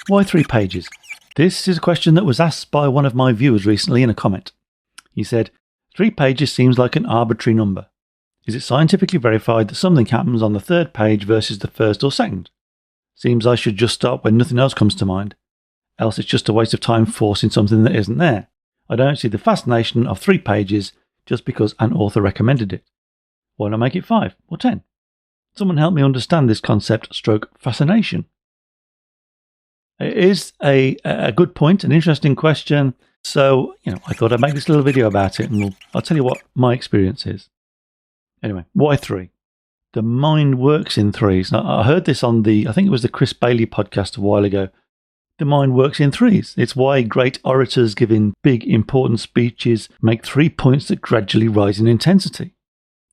Why 3 pages? This is a question that was asked by one of my viewers recently in a comment. He said, 3 pages seems like an arbitrary number. Is it scientifically verified that something happens on the 3rd page versus the 1st or 2nd? Seems I should just stop when nothing else comes to mind. Else it's just a waste of time forcing something that isn't there. I don't see the fascination of 3 pages just because an author recommended it. Why not make it 5 or 10? Someone help me understand this concept / fascination. It is a good point, an interesting question. So, I thought I'd make this little video about it, and I'll tell you what my experience is. Anyway, why 3? The mind works in threes. Now, I heard this on I think it was the Chris Bailey podcast a while ago. The mind works in threes. It's why great orators giving big, important speeches make 3 points that gradually rise in intensity.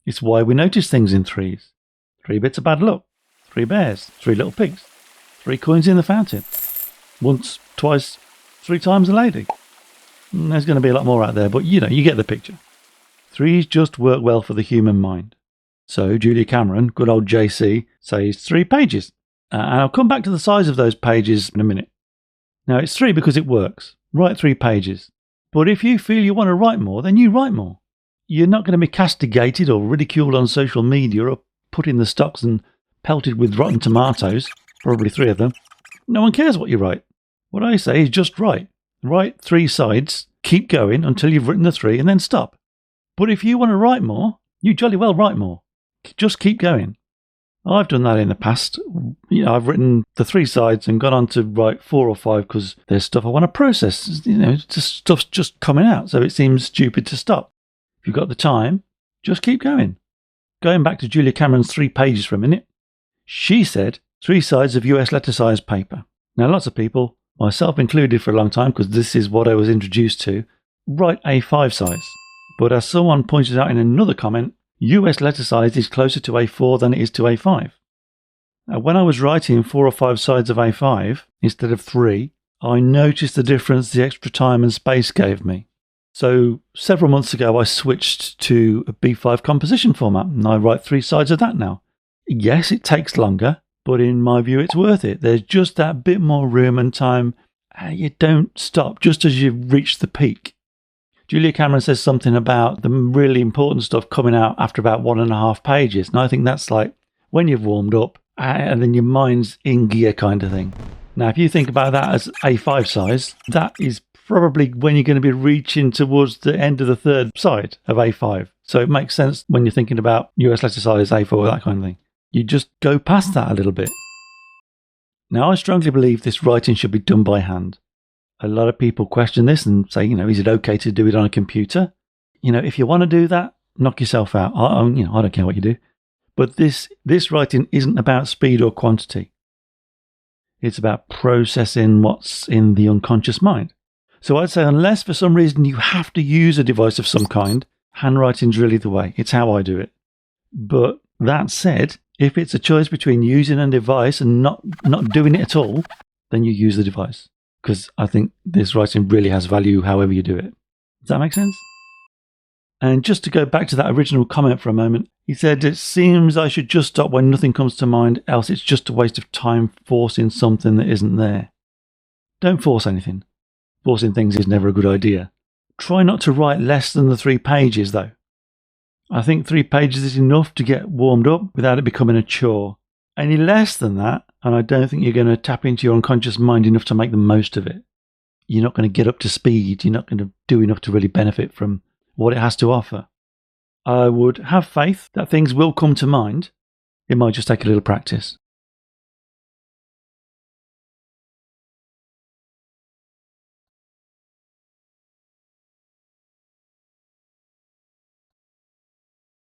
It's why we notice things in threes. 3 bits of bad luck, 3 bears, 3 little pigs, 3 coins in the fountain. Once, twice, 3 times a lady. There's going to be a lot more out there, but you get the picture. Threes just work well for the human mind. So Julia Cameron, good old JC, says 3 pages. And I'll come back to the size of those pages in a minute. Now it's 3 because it works. Write 3 pages. But if you feel you want to write more, then you write more. You're not going to be castigated or ridiculed on social media or put in the stocks and pelted with rotten tomatoes, probably 3 of them. No one cares what you write. What I say is just write. Write 3 sides, keep going until you've written the 3 and then stop. But if you want to write more, you jolly well write more. Just keep going. I've done that in the past. I've written the 3 sides and gone on to write 4 or 5 because there's stuff I want to process. Stuff's just coming out, so it seems stupid to stop. If you've got the time, just keep going. Going back to Julia Cameron's 3 pages for a minute, she said 3 sides of US letter size paper. Now, lots of people, myself included for a long time, because this is what I was introduced to, write A5 size. But as someone pointed out in another comment, US letter size is closer to A4 than it is to A5. Now, when I was writing 4 or 5 sides of A5 instead of 3, I noticed the difference the extra time and space gave me. So several months ago, I switched to a B5 composition format, and I write 3 sides of that now. Yes, it takes longer, but in my view, it's worth it. There's just that bit more room and time. You don't stop just as you've reached the peak. Julia Cameron says something about the really important stuff coming out after about 1.5 pages. And I think that's like when you've warmed up and then your mind's in gear kind of thing. Now, if you think about that as A5 size, that is probably when you're going to be reaching towards the end of the 3rd side of A5. So it makes sense when you're thinking about US letter size, A4, that kind of thing. You just go past that a little bit. Now, I strongly believe this writing should be done by hand. A lot of people question this and say, is it okay to do it on a computer? If you want to do that, knock yourself out. I don't care what you do. But this writing isn't about speed or quantity. It's about processing what's in the unconscious mind. So I'd say unless for some reason you have to use a device of some kind, handwriting's really the way. It's how I do it. But that said, if it's a choice between using a device and not doing it at all, then you use the device. Because I think this writing really has value however you do it. Does that make sense? And just to go back to that original comment for a moment, he said, it seems I should just stop when nothing comes to mind, else it's just a waste of time forcing something that isn't there. Don't force anything. Forcing things is never a good idea. Try not to write less than the 3 pages, though. I think 3 pages is enough to get warmed up without it becoming a chore. Any less than that, and I don't think you're going to tap into your unconscious mind enough to make the most of it. You're not going to get up to speed. You're not going to do enough to really benefit from what it has to offer. I would have faith that things will come to mind. It might just take a little practice.